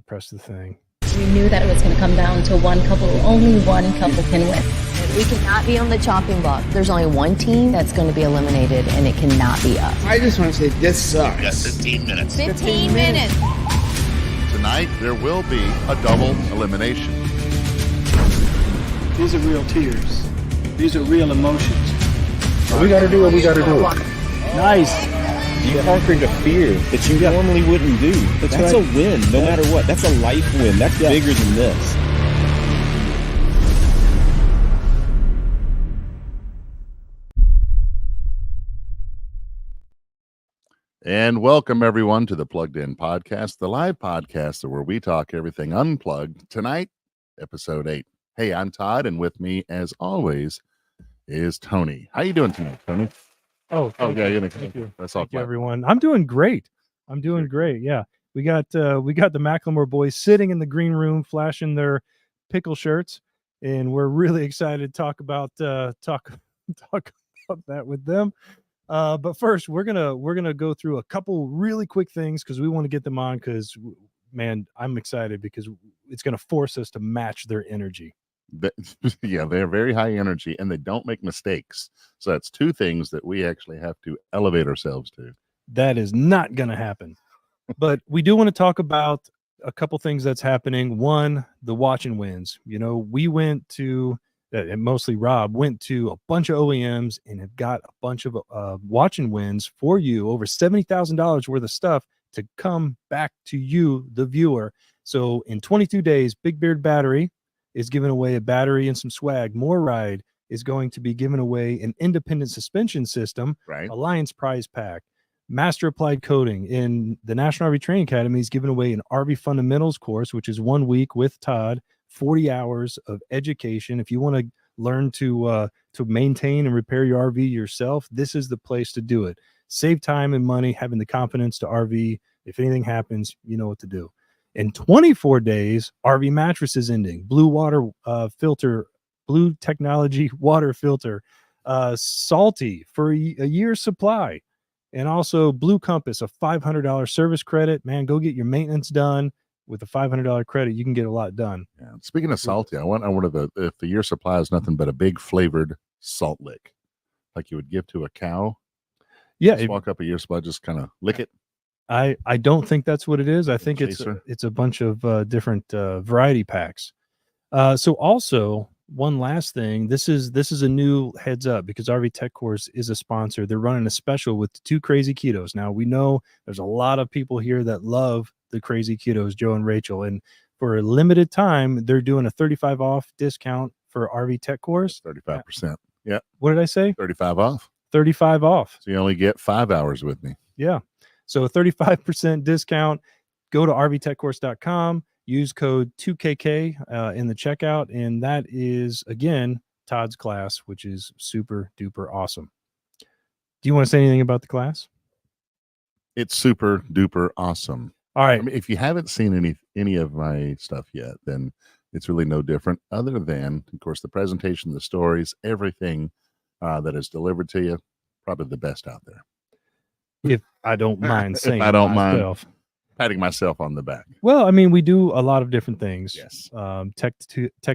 press the thing. We knew that it was going to come down to one couple. Only one couple can win. We cannot be on the chopping block. There's only one team that's going to be eliminated, and it cannot be us. I just want to say this sucks. Yes, 15 minutes. 15 minutes. Tonight, there will be a double elimination. These are real tears. These are real emotions. We got to do what we got to do. Nice. You conquered a fear that you normally wouldn't do. That's right. A win, no matter what. That's a life win. That's bigger than this. And welcome, everyone, to the Plugged In Podcast, the live podcast where we talk everything unplugged. Tonight, episode 8. Hey, I'm Todd, and with me, as always, is Tony. How you doing tonight, Tony? Oh, yeah, thank you. That's all. Thank you, everyone. I'm doing great. Yeah, we got the McLemore boys sitting in the green room, flashing their pickle shirts, and we're really excited to talk about talk about that with them. But first, we're gonna go through a couple really quick things because we want to get them on. Because man, I'm excited because it's gonna force us to match their energy. Yeah, they're very high energy and they don't make mistakes. So that's two things that we actually have to elevate ourselves to. That is not going to happen. But we do want to talk about a couple things that's happening. One, the watch and wins. You know, we went to, and mostly Rob, went to a bunch of OEMs and have got a bunch of watch and wins for you, over $70,000 worth of stuff to come back to you, the viewer. So in 22 days, Big Beard Battery is giving away a battery and some swag. More Ride is going to be giving away an independent suspension system, right? Alliance prize pack. Master Applied Coating in the National RV Training Academy is giving away an RV Fundamentals course, which is 1 week with Todd, 40 hours of education. If you want to learn to maintain and repair your RV yourself, this is the place to do it. Save time and money, having the confidence to RV. If anything happens, you know what to do. In 24 days, RV mattress is ending. Blue water filter, blue technology water filter, salty for a year's supply. And also Blue Compass, a $500 service credit. Man, go get your maintenance done. With a $500 credit, you can get a lot done. Yeah. Speaking of salty, I wanted if the year supply is nothing but a big flavored salt lick, like you would give to a cow. Yeah. Just walk up a year supply, just kind of lick it. I don't think that's what it is. I think it's a bunch of different variety packs. So also one last thing, this is a new heads up because RV Tech Course is a sponsor. They're running a special with 2 Crazy Ketos. Now we know there's a lot of people here that love the Crazy Ketos, Joe and Rachel, and for a limited time, they're doing a 35 off discount for RV Tech Course. 35%. Yeah. What did I say? 35 off. 35 off. So you only get 5 hours with me. Yeah. So a 35% discount. Go to rvtechcourse.com, use code 2KK in the checkout. And that is, again, Todd's class, which is super duper awesome. Do you want to say anything about the class? It's super duper awesome. All right. I mean, if you haven't seen any of my stuff yet, then it's really no different other than, of course, the presentation, the stories, everything that is delivered to you, probably the best out there. If I don't mind saying I don't myself. mind patting myself on the back. Well, I mean, we do a lot of different things. Yes. Tech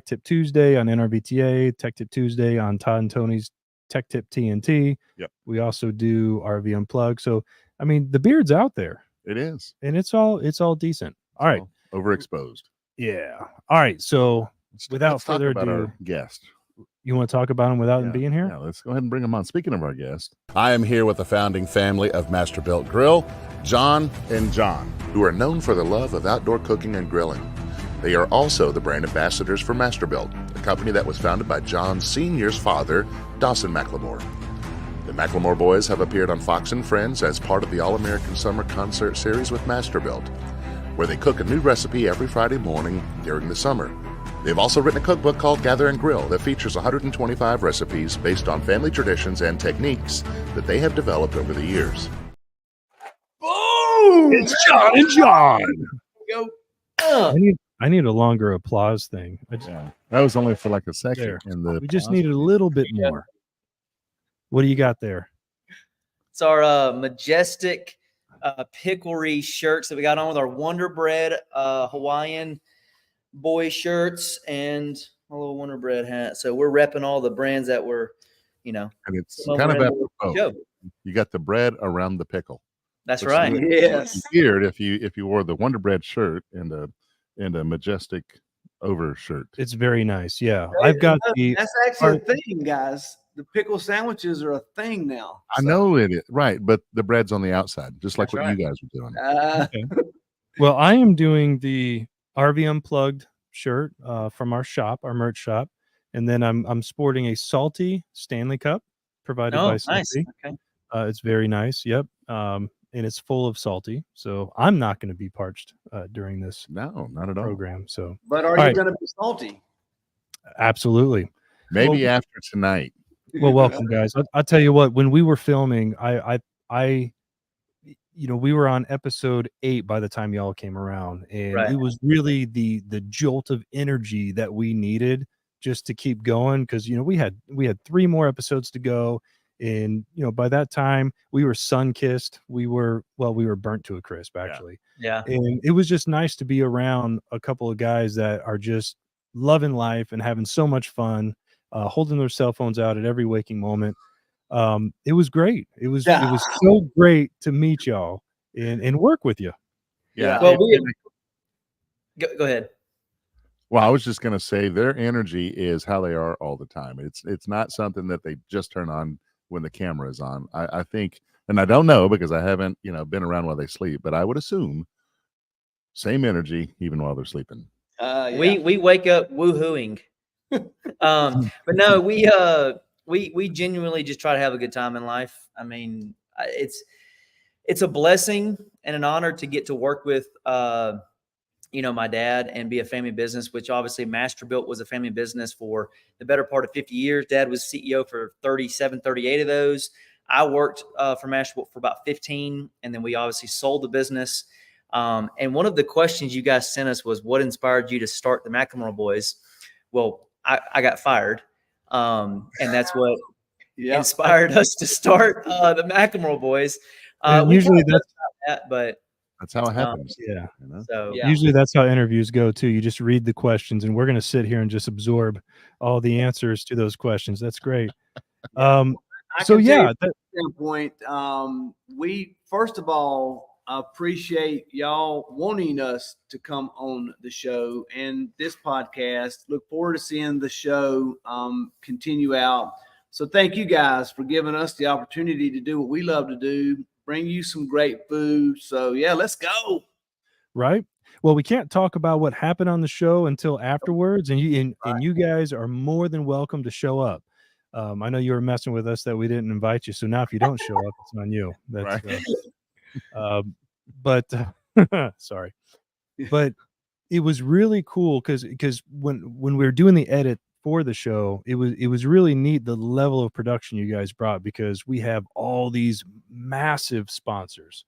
Tip Tuesday on NRVTA, Tech Tip Tuesday on Todd and Tony's Tech Tip TNT. Yep. We also do RV Unplugged. So, I mean, the beard's out there. It is. And it's all decent. All right. Overexposed. Yeah. All right. So without further ado, our guest. You want to talk about him without him being here? Yeah, let's go ahead and bring him on. Speaking of our guest, I am here with the founding family of Masterbuilt Grill, John and John, who are known for the love of outdoor cooking and grilling. They are also the brand ambassadors for Masterbuilt, a company that was founded by John Sr.'s father, Dawson McLemore. The McLemore boys have appeared on Fox and Friends as part of the All-American Summer Concert Series with Masterbuilt, where they cook a new recipe every Friday morning during the summer. They've also written a cookbook called Gather and Grill that features 125 recipes based on family traditions and techniques that they have developed over the years. Boom! It's John and John. Go. I need a longer applause thing. That was only for like a second. We just needed a little bit more. What do you got there? It's our majestic picklary shirts that we got on with our Wonder Bread Hawaiian boy shirts and a little Wonder Bread hat. So we're repping all the brands that were, And it's some kind of over in apropos. the show. You got the bread around the pickle. That's Which right. would Yes. be weird if you wore the Wonder Bread shirt and a majestic overshirt. It's very nice. Yeah, I've got the. That's actually a thing, guys. The pickle sandwiches are a thing now. I know it is right, but the bread's on the outside, just like That's what right. you guys are doing. Okay. Well, I am doing the RV Unplugged shirt from our shop, our merch shop, and then I'm sporting a salty Stanley Cup provided by Oh, nice. Salty. Okay. It's very nice. Yep. And it's full of salty, so I'm not going to be parched during this No, not at all. program. So, But are All you right. going to be salty? absolutely. Maybe Well- after tonight. Well, welcome, guys. I'll tell you what. When we were filming, I we were on episode 8 by the time y'all came around, and Right. it was really the jolt of energy that we needed just to keep going, because we had 3 more episodes to go, and by that time we were sun-kissed. We were burnt to a crisp, actually. Yeah. And it was just nice to be around a couple of guys that are just loving life and having so much fun, holding their cell phones out at every waking moment. It was great. It was so great to meet y'all and work with you. Yeah. Well, go ahead. Well, I was just going to say their energy is how they are all the time. It's not something that they just turn on when the camera is on. I think, and I don't know because I haven't been around while they sleep, but I would assume same energy even while they're sleeping. Yeah. We wake up woohooing. But no, we genuinely just try to have a good time in life. I mean, it's a blessing and an honor to get to work with my dad and be a family business, which obviously Masterbuilt was a family business for the better part of 50 years. Dad was CEO for 37, 38 of those. I worked for Masterbuilt for about 15, and then we obviously sold the business. And one of the questions you guys sent us was, what inspired you to start the McLemore Boys? Well, I got fired, and that's what inspired us to start the McLemore Boys. And We usually talked about that, but That's how it happens. yeah. so Usually that's how interviews go too. You just read the questions, and we're going to sit here and just absorb all the answers to those questions. That's great. I So can tell you yeah, from that standpoint, we first of all appreciate y'all wanting us to come on the show and this podcast. Look forward to seeing the show continue out. So thank you guys for giving us the opportunity to do what we love to do, bring you some great food. So yeah, let's go. right. Well, we can't talk about what happened on the show until afterwards, and you guys are more than welcome to show up. I know you were messing with us that we didn't invite you, so now if you don't show up, it's on you. That's but sorry, but it was really cool because when we were doing the edit for the show, it was really neat, the level of production you guys brought, because we have all these massive sponsors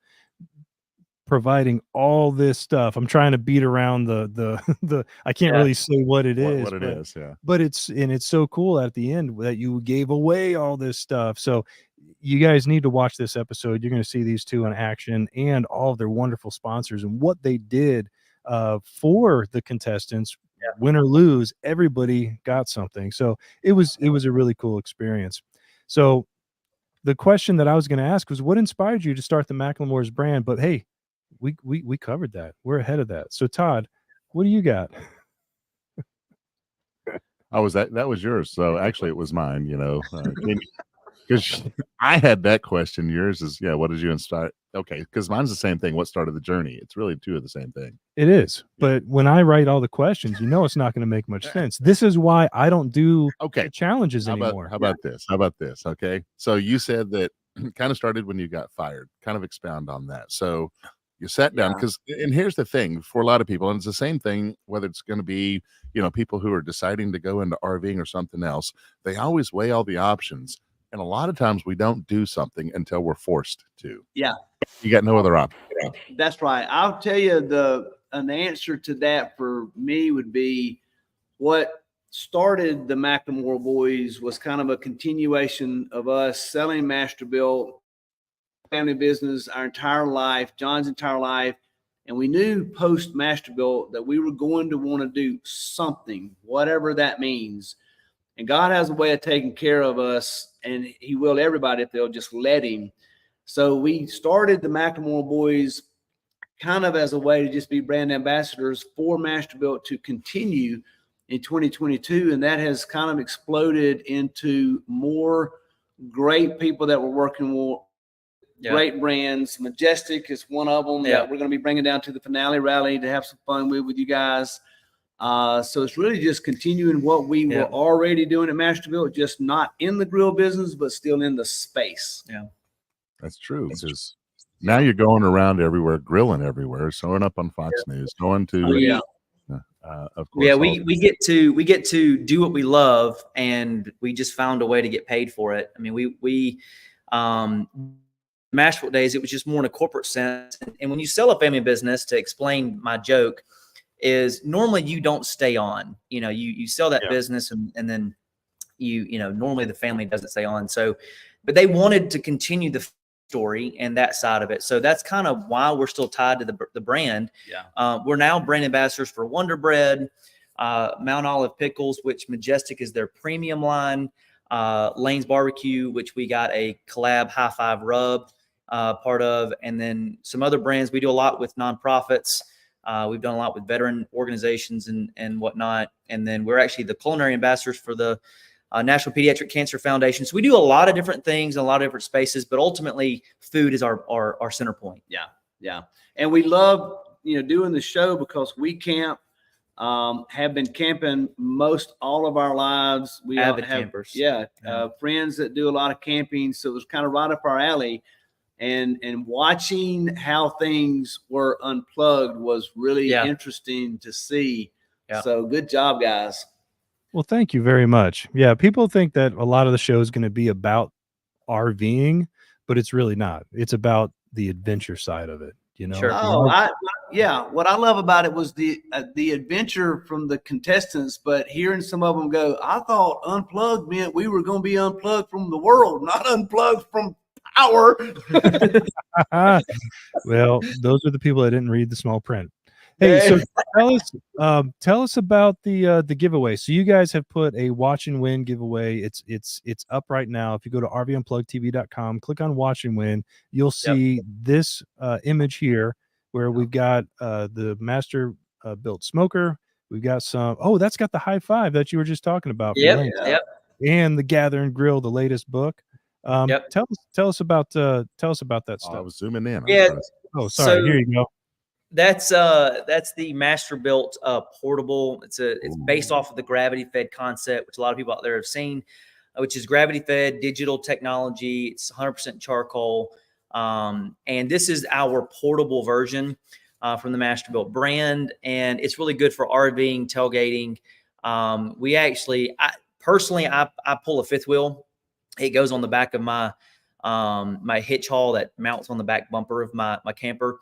providing all this stuff. I'm trying to beat around the I can't really say what it is, What it is, yeah. but it's so cool at the end that you gave away all this stuff. So you guys need to watch this episode. You're going to see these two in action and all of their wonderful sponsors and what they did for the contestants. Win or lose, everybody got something. So it was a really cool experience. So the question that I was going to ask was, what inspired you to start the McLemore's brand? But hey, we covered that. We're ahead of that. So Todd, what do you got? That was yours. So actually it was mine, because I had that question. Yours is, what did you inspire? Okay, because mine's the same thing. What started the journey? It's really two of the same thing. It is. But when I write all the questions, it's not going to make much sense. This is why I don't do challenges anymore. How about this? Okay. So you said that kind of started when you got fired. Kind of expound on that. So you sat down and here's the thing for a lot of people, and it's the same thing, whether it's going to be, people who are deciding to go into RVing or something else, they always weigh all the options. And a lot of times we don't do something until we're forced to. Yeah. You got no other option. That's right. I'll tell you an answer to that for me would be what started the McLemore Boys was kind of a continuation of us selling Masterbuilt family business our entire life, John's entire life. And we knew post Masterbuilt that we were going to want to do something, whatever that means. And God has a way of taking care of us, and he will everybody if they'll just let him. So we started the McLemore boys kind of as a way to just be brand ambassadors for Masterbuilt to continue in 2022. And that has kind of exploded into more great people that we're working with. Yeah. Great brands. Majestic is one of them that we're going to be bringing down to the finale rally to have some fun with you guys. So it's really just continuing what we were already doing at Masterbuilt, just not in the grill business, but still in the space. Yeah, that's true. Because now you're going around everywhere, grilling everywhere, showing up on Fox News, going to of course. Yeah, we get to do what we love, and we just found a way to get paid for it. I mean, we Masterbuilt days, it was just more in a corporate sense. And when you sell a family business, to explain my joke, is normally you don't stay on. You sell that business, and then normally the family doesn't stay on. So, but they wanted to continue the story and that side of it. So that's kind of why we're still tied to the brand. Yeah. We're now brand ambassadors for Wonder Bread, Mount Olive Pickles, which Majestic is their premium line, Lane's Barbecue, which we got a collab high five rub part of, and then some other brands. We do a lot with nonprofits. We've done a lot with veteran organizations and whatnot. And then we're actually the culinary ambassadors for the National Pediatric Cancer Foundation. So we do a lot of different things in a lot of different spaces, but ultimately food is our center point. Yeah. Yeah. And we love, doing the show because we camp, have been camping most all of our lives. We Avid have campers. Friends that do a lot of camping. So it was kind of right up our alley. And watching how things were unplugged was really interesting to see. Yeah. So good job, guys. Well, thank you very much. Yeah, people think that a lot of the show is going to be about RVing, but it's really not. It's about the adventure side of it. Sure. Oh, what I love about it was the adventure from the contestants, but hearing some of them go, I thought unplugged meant we were going to be unplugged from the world, not unplugged from power. Well, those are the people that didn't read the small print. Hey, so tell us about the giveaway. So you guys have put a watch and win giveaway. It's up right now. If you go to rvunpluggedtv.com, click on watch and win, you'll see this image here where we've got the Masterbuilt smoker. We've got some. Oh, that's got the high five that you were just talking about. Yep. And the Gather and Grill, the latest book. Tell us about that stuff. I was zooming in. Oh, sorry. Here you go. That's the Masterbuilt portable. It's based off of the gravity fed concept, which a lot of people out there have seen, which is gravity fed digital technology. It's 100% charcoal, and this is our portable version from the Masterbuilt brand, and it's really good for RVing, tailgating. I personally pull a fifth wheel. It goes on the back of my my hitch haul that mounts on the back bumper of my camper.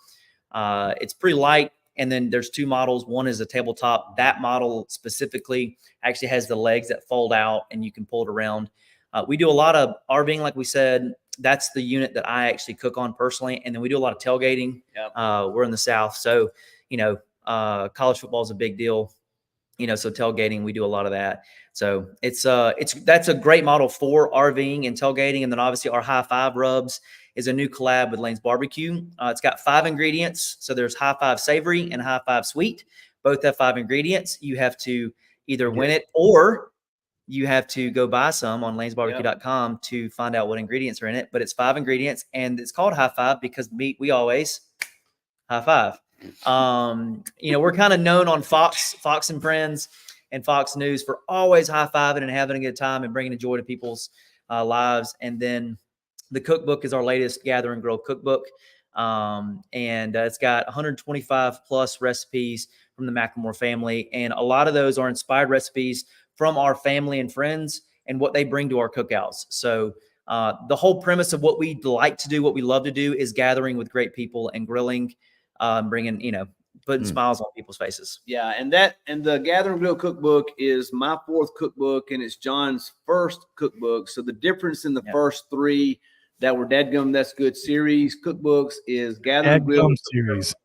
It's pretty light. And then there's two models. One is a tabletop. That model specifically actually has the legs that fold out and you can pull it around. We do a lot of RVing, like we said. That's the unit that I actually cook on personally. And then we do a lot of tailgating. Yep. We're in the South. So, college football is a big deal. So tailgating, we do a lot of that. So that's a great model for RVing and tailgating. And then obviously our high five rubs is a new collab with Lane's Barbecue. It's got 5 ingredients. So there's high five savory and high five sweet. Both have 5 ingredients. You have to either win it or you have to go buy some on lanesbarbecue.com to find out what ingredients are in it. But it's 5 ingredients and it's called high five because we always high five. We're kind of known on Fox and Friends and Fox News for always high-fiving and having a good time and bringing joy to people's lives. And then the cookbook is our latest Gather and Grill cookbook. And it's got 125 plus recipes from the McLemore family. And a lot of those are inspired recipes from our family and friends and what they bring to our cookouts. So the whole premise of what we like to do, what we love to do is gathering with great people and grilling, bringing, putting smiles on people's faces. Yeah. And the Gather and Grill cookbook is my 4th cookbook and it's John's 1st cookbook. So the difference in the first 3 that were Dadgum That's Good series cookbooks is Gather and Grill Dadgum series.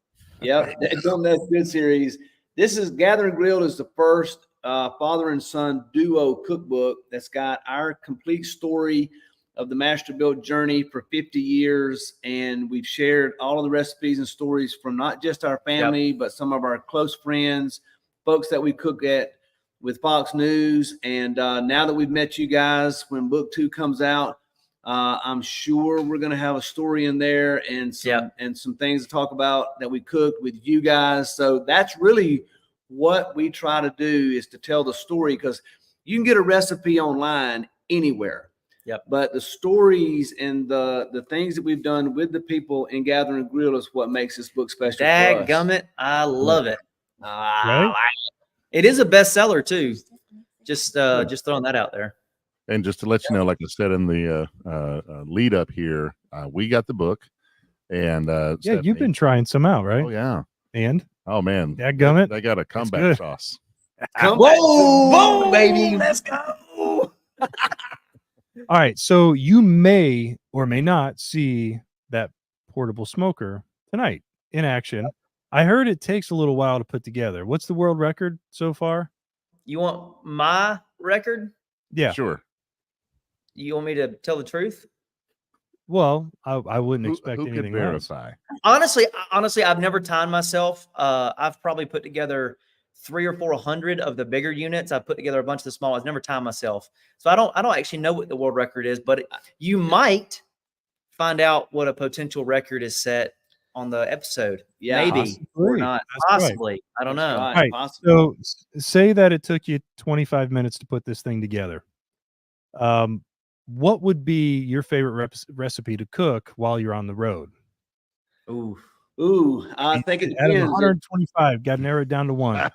Yep, Dadgum That's Good series. This is Gather and Grill is the first father and son duo cookbook that's got our complete story of the Masterbuilt journey for 50 years. And we've shared all of the recipes and stories from not just our family, but some of our close friends, folks that we cook at with Fox News. And now that we've met you guys, when book 2 comes out, I'm sure we're going to have a story in there and some things to talk about that we cooked with you guys. So that's really what we try to do, is to tell the story, because you can get a recipe online anywhere. Yep. But the stories and the things that we've done with the people in Gather and Grill is what makes this book special. Dadgummit, I love it. Right? It is a bestseller too. Just throwing that out there. And just to let you know, like I said in the lead up here, we got the book, and Yeah, you've been trying some out, right? Oh yeah, And oh man, Dadgummit, they got a comeback sauce. Whoa, baby, let's go. all right, so you may or may not see that portable smoker tonight in action. I heard it takes a little while to put together. What's the world record so far? You want my record? Yeah, Sure. You want me to tell the truth? well, I wouldn't expect Who could anything else. verify? Honestly, I've never timed myself. I've probably put together 300 or 400 of the bigger units. I've put together a bunch of the small. I've never timed myself, so I don't actually know what the world record is. But you might find out what a potential record is set on the episode. Yeah, maybe or not. That's right. Possibly. I don't know. All right, so say that it took you 25 minutes to put this thing together. What would be your favorite recipe to cook while you're on the road? Ooh, I think it Out of depends. 125, got to narrow it down to one.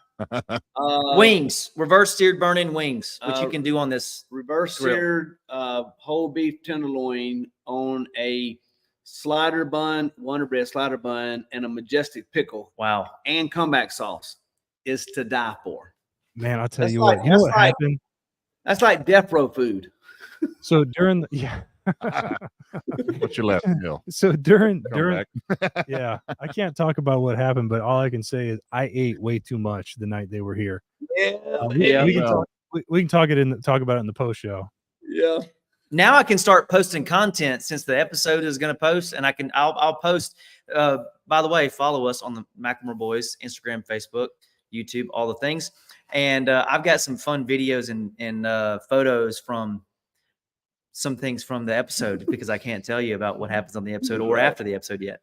Wings, reverse seared burn-in wings, which you can do on this Reverse grill. seared whole beef tenderloin on a slider bun, Wonder Bread slider bun, and a Majestic pickle. Wow. And comeback sauce is to die for. Man, I'll tell That's you like- what. You know that's what like- happened? That's like death row food. So during the What's your last meal? so during Come back. yeah, I can't talk about what happened, but all I can say is I ate way too much the night they were here. We can talk about it in the post show. Yeah. Now I can start posting content since the episode is going to post, and I'll post. By the way, follow us on the McLemore Boys Instagram, Facebook, YouTube, all the things. And I've got some fun videos and photos from some things from the episode, because I can't tell you about what happens on the episode or after the episode yet.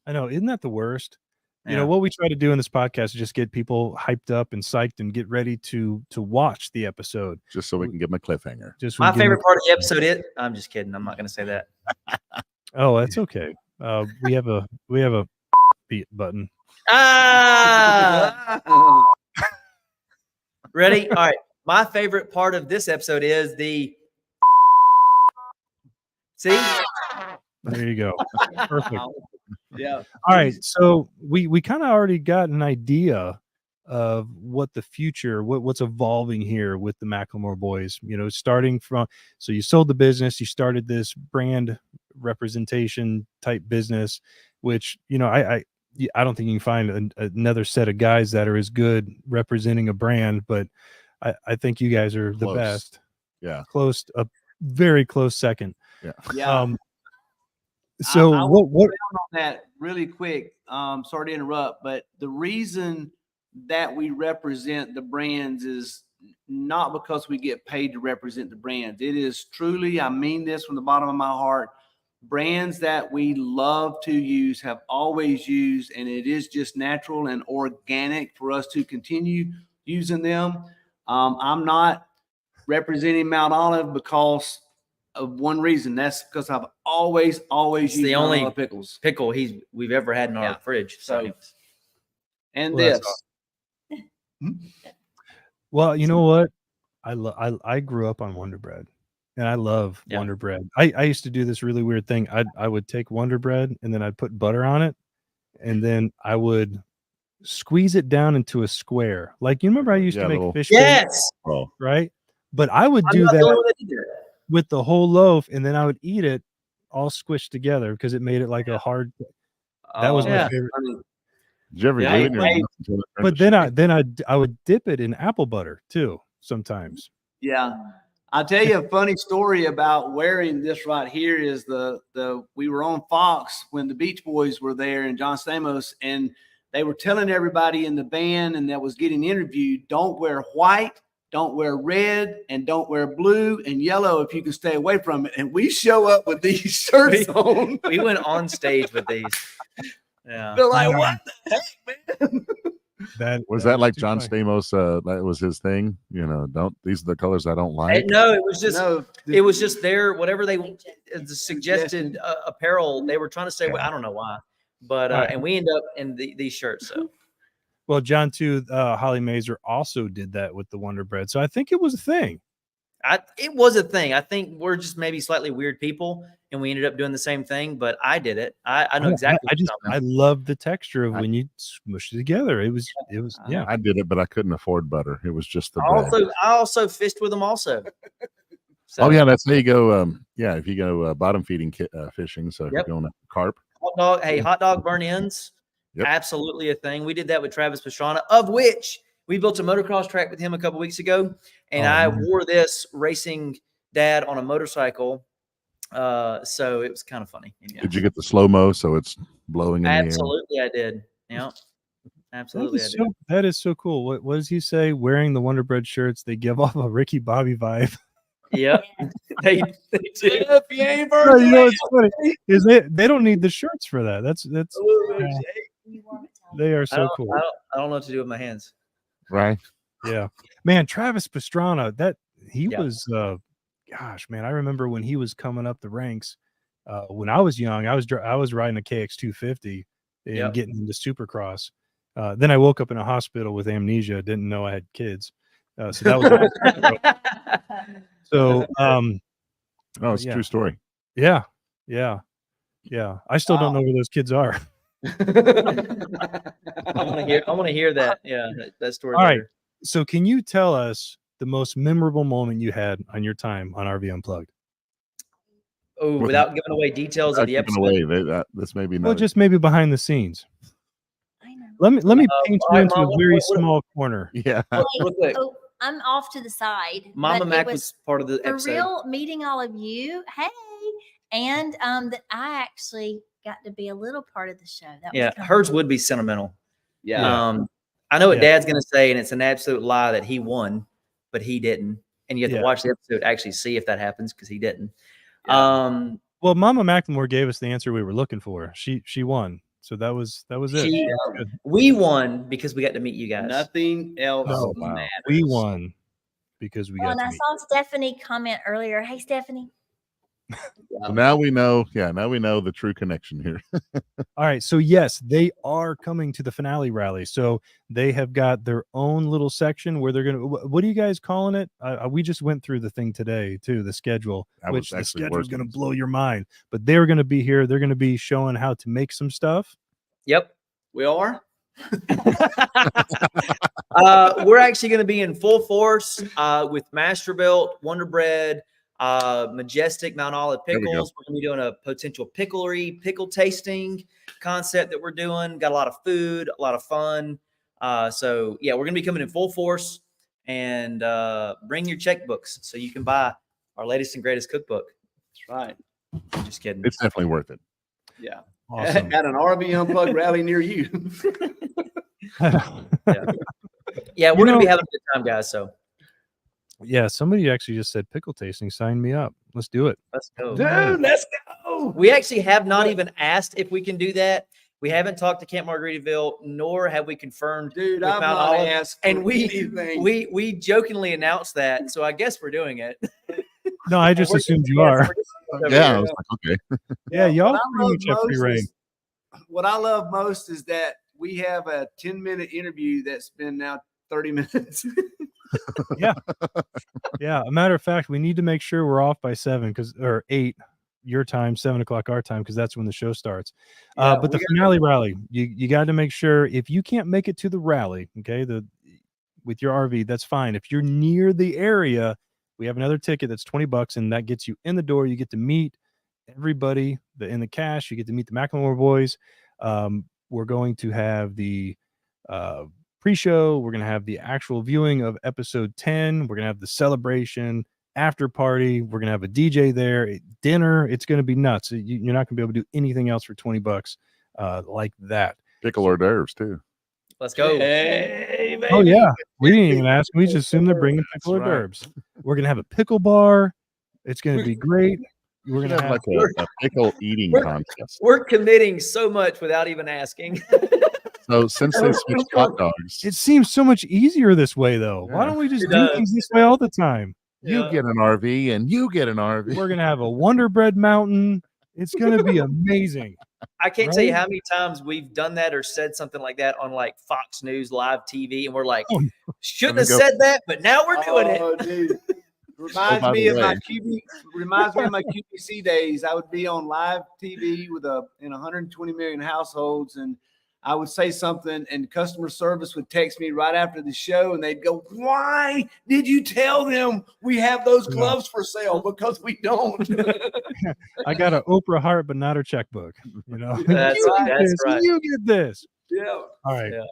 I know, isn't that the worst? You Yeah. know, what we try to do in this podcast is just get people hyped up and psyched and get ready to watch the episode. Just so we can give them a cliffhanger. Just My we give favorite them- part of the episode is, I'm just kidding. I'm not going to say that. Oh, that's okay. We have a beat button. Ah, ready? All right. My favorite part of this episode is the. See? There you go. Perfect. Yeah. All right, so we kind of already got an idea of what the future, what's evolving here with the McLemore Boys. You know, starting from, so you sold the business, you started this brand representation type business, which, you know, I don't think you can find another set of guys that are as good representing a brand, but I think you guys are the Close. best. Yeah. Close, a very close second. Yeah. Yeah. So I what on that really quick. Sorry to interrupt, but the reason that we represent the brands is not because we get paid to represent the brands. It is truly, I mean this from the bottom of my heart, brands that we love to use, have always used, and it is just natural and organic for us to continue using them. I'm not representing Mount Olive because of one reason. That's because I've always It's used the Mount only Olive pickles. pickle we've ever had in our Yeah. fridge. So, and Well, that's this. Well, you know what? I grew up on Wonder Bread, and I love Yeah. Wonder Bread. I used to do this really weird thing. I would take Wonder Bread and then I'd put butter on it, and then I would squeeze it down into a square. Like, you remember I used Yeah, to make little- fish cakes, Yes. Oh, right? But I would I'm do not the that only one that did that. with the whole loaf, and then I would eat it all squished together because it made it like a hard. That was my yeah. favorite. Did you ever Yeah, leave it in your hey, mouth until it turned But to then sugar? I would dip it in apple butter too sometimes. Yeah. I'll tell you a funny story about wearing this right here is we were on Fox when the Beach Boys were there and John Stamos, and they were telling everybody in the band and that was getting interviewed, don't wear white, don't wear red, and don't wear blue and yellow if you can stay away from it. And we show up with these shirts on. We went on stage with these. Yeah. They're like, what the heck, man? Was that like too John funny. Stamos? That was his thing. These are the colors I don't like. No, it was just No, it was just their whatever they the suggested apparel. They were trying to say, well, I don't know why, but Right. and we end up in these shirts. So Well, John too, Holly Mazer also did that with the Wonder Bread. So I think it was a thing. it was a thing. I think we're just maybe slightly weird people, and we ended up doing the same thing. But I did it. I know exactly. I love the texture of when you smush it together. It was yeah. I did it, but I couldn't afford butter. It was just the bread. I also fished with them also. So, Oh yeah, that's how you go. If you go bottom feeding fishing. So if you're going after carp, hot dog burn ends. Yep. Absolutely a thing. We did that with Travis Pastrana, of which we built a motocross track with him a couple weeks ago, and I wore this racing dad on a motorcycle. So it was kind of funny. Yeah. Did you get the slow mo so it's blowing in Absolutely, I did. Yeah, absolutely, I did. That is so cool. What does he say? Wearing the Wonder Bread shirts, they give off a Ricky Bobby vibe. Yep, they do. If you ain't No, you know what's funny is they don't need the shirts for that. That's they are so cool. I don't know what to do with my hands. the air? Right. Yeah, man, Travis Pastrana, was gosh, man, I remember when he was coming up the ranks. When I was young, I was riding a KX 250 and getting into Supercross. Then I woke up in a hospital with amnesia, didn't know I had kids. So that was so It's a true story. yeah. I still don't know where those kids are. I want to hear that. Yeah, that story. All later. right. So can you tell us the most memorable moment you had on your time on RV Unplugged? Oh, without giving away details of the episode. This may be Well, just maybe behind the scenes. I know. Let me paint you into Mom, a very what- small corner. Yeah. Real quick. Oh, I'm off to the side. Mama but Mac it was part of the for episode. real meeting all of you. Hey, and that I actually got to be a little part of the show. That Yeah, was kinda hers cool. would be sentimental. Yeah. I know what Yeah. Dad's gonna say, and it's an absolute lie that he won, but he didn't. And you have Yeah. to watch the episode to actually see if that happens because he didn't. Well, Mama McLemore gave us the answer we were looking for. She won. So that was it. We won because we got to meet you guys. Nothing else Oh, wow. matters. We won because we Oh, got and to I meet. saw Stephanie comment earlier. Hey, Stephanie. So now we know. Yeah, now we know the true connection here. All right. So yes, they are coming to the finale rally. So they have got their own little section where they're gonna. What are you guys calling it? We just went through the thing today too, the schedule, I was which the actually schedule is working gonna this blow your mind. But they're gonna be here. They're gonna be showing how to make some stuff. Yep. We are. We're actually going to be in full force with Masterbuilt, Wonder Bread, Majestic, Mount Olive There we go. pickles. We're going to be doing a potential pickle tasting concept that we're doing. Got a lot of food, a lot of fun. So yeah, we're going to be coming in full force, and bring your checkbooks so you can buy our latest and greatest cookbook. That's right. Just kidding. It's definitely worth it. Yeah. Awesome. At an RV Unplugged rally near you. Yeah, we're going to be having a good time, guys. So Yeah, somebody actually just said pickle tasting. Sign me up. Let's do it. let's go. Dude, let's go. We actually have not even asked if we can do that. We haven't talked to Camp Margaritaville, nor have we confirmed Dude, with I've Mount not Olive. asked And for we anything. jokingly announced that, so I guess we're doing it. No, I just We're assumed you yes, are. we're just- Yeah, I was like, okay. Yeah, y'all What I pretty love much have free most reign. is- What I love most is that we have a 10-minute interview that's been now 30 minutes. Yeah. A matter of fact, we need to make sure we're off by 7 or 8 your time, 7 o'clock our time, because that's when the show starts. Yeah, But the we finale rally, you got to make sure if you can't make it to the rally, okay, with your RV, that's fine. If you're near the area, we have another ticket that's $20, and that gets you in the door. You get to meet everybody in the cast. You get to meet the McLemore boys. We're going to have the pre-show. We're going to have the actual viewing of episode 10. We're going to have the celebration, after party. We're going to have a DJ there, dinner. It's going to be nuts. You're not going to be able to do anything else for $20 like that. Pickle hors d'oeuvres too. Let's go. Hey, baby. Oh yeah, we didn't even ask. We just assumed they're bringing pickle hors That's right. d'oeuvres. We're going to have a pickle bar. It's going to be great. We're We're going to gonna have have like a pickle eating We're- contest. We're committing so much without even asking. So since they switched hot dogs, It seems so much easier this way, though. Why Yeah. don't we just It do does. things this way all the time? you get an RV and you get an RV. We're gonna have a Wonder Bread Mountain. It's gonna be amazing. I can't tell you Right? how many times we've done that or said something like that on like Fox News live TV, and we're like, Oh, shouldn't Let have me go. said that, but now we're doing it. Oh, dude. by Reminds me the of my way- QVC days. I would be on live TV in 120 million households, and I would say something, and customer service would text me right after the show, and they'd go, "Why did you tell them we have those gloves for sale? Because we don't." I got an Oprah heart, but not her checkbook. You know, That's You right, get that's this, right. You get this. Yeah. All right. Yeah.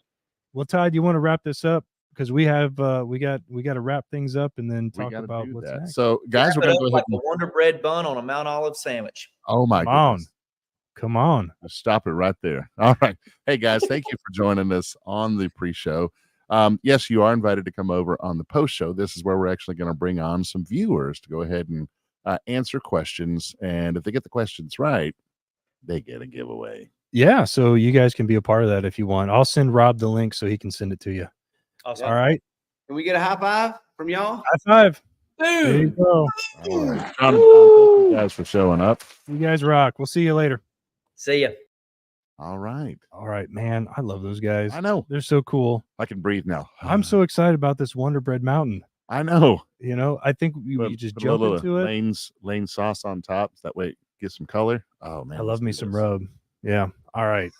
Well, Todd, you want to wrap this up because we have we got to wrap things up and then We talk gotta about do what's that. next. So guys, we're Wrap it gonna up go ahead like and a Wonder Bread bun on a Mount Olive sandwich. oh my Come on. goodness. Come on. Stop it right there. All right. Hey guys, thank you for joining us on the pre-show. Yes, you are invited to come over on the post show. This is where we're actually going to bring on some viewers to go ahead and answer questions. And if they get the questions right, they get a giveaway. Yeah. So you guys can be a part of that if you want. I'll send Rob the link so he can send it to you. Awesome. All right. Can we get a high five from y'all? High five. There you Dude. go. All right. John, thank you guys for showing up. You guys rock. We'll see you later. See ya. All right. All right, man. I love those guys. I know. They're so cool. I can breathe now. I'm so excited about this Wonder Bread Mountain. I know. You know, I think we Put- just put a jump little into it. lane sauce on top. That way it gets some color. Oh man. I let's love me do some this. rub. Yeah. All right.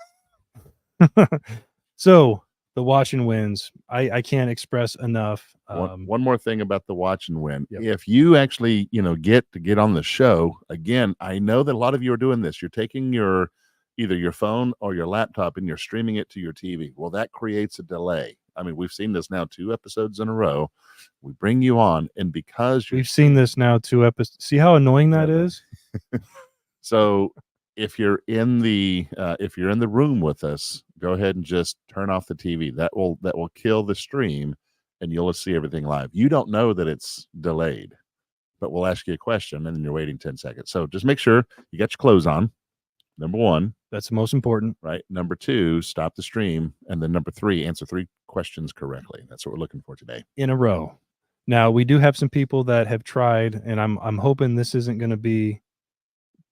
So the watch and wins. I can't express enough. One more thing about the watch and win. Yep. If you actually, get on the show, again, I know that a lot of you are doing this. You're taking either your phone or your laptop and you're streaming it to your TV. Well, that creates a delay. I mean, we've seen this now 2 episodes in a row. We bring you on, and because We've seen this now 2 episodes. See how annoying that Yeah. is? so if you're in the room with us, go ahead and just turn off the TV. That will kill the stream, and you'll see everything live. You don't know that it's delayed, but we'll ask you a question, and then you're waiting 10 seconds. So just make sure you got your clothes on. Number 1, That's the most important. right? Number 2, stop the stream, and then number 3, answer 3 questions correctly. That's what we're looking for today. In a row. Now we do have some people that have tried, and I'm hoping this isn't going to be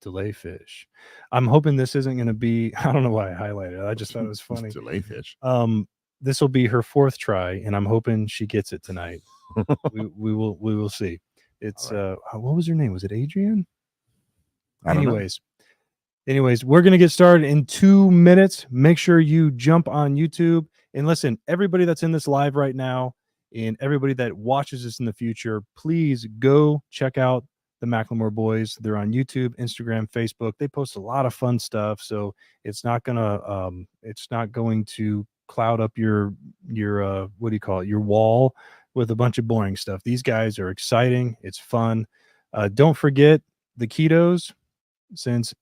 delay fish. I'm hoping this isn't going to be. I don't know why I highlighted it. I just thought it was funny. Delay fish. This will be her 4th try, and I'm hoping she gets it tonight. we will see. It's All what was her name? Was it Adrian? I don't know. Anyways, we're going to get started in 2 minutes. Make sure you jump on YouTube and listen, everybody that's in this live right now and everybody that watches this in the future, please go check out the McLemore boys. They're on YouTube, Instagram, Facebook. They post a lot of fun stuff. So it's not going to cloud up your what do you call it? Your wall with a bunch of boring stuff. These guys are exciting. It's fun. Don't forget the ketos, since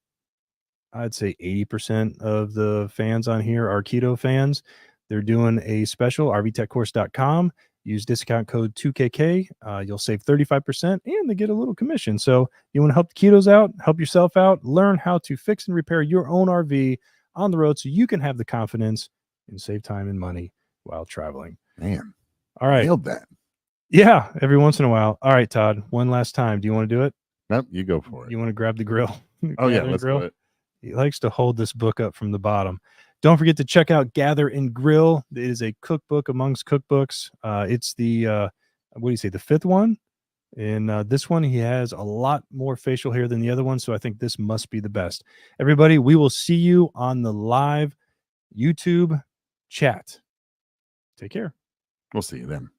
I'd say 80% of the fans on here are keto fans. They're doing a special, rvtechcourse.com. Use discount code 2KK. You'll save 35% and they get a little commission. So you want to help the ketos out, help yourself out, learn how to fix and repair your own RV on the road so you can have the confidence and save time and money while traveling. Man, All right. nailed that. Yeah, every once in a while. All right, Todd, one last time. Do you want to do it? Nope, you go for it. You want to grab the grill? Oh yeah, Gather and let's grill? do it. He likes to hold this book up from the bottom. Don't forget to check out Gather and Grill. It is a cookbook amongst cookbooks. It's the what do you say, the 5th one? And this one, he has a lot more facial hair than the other one, so I think this must be the best. Everybody, we will see you on the live YouTube chat. Take care. We'll see you then.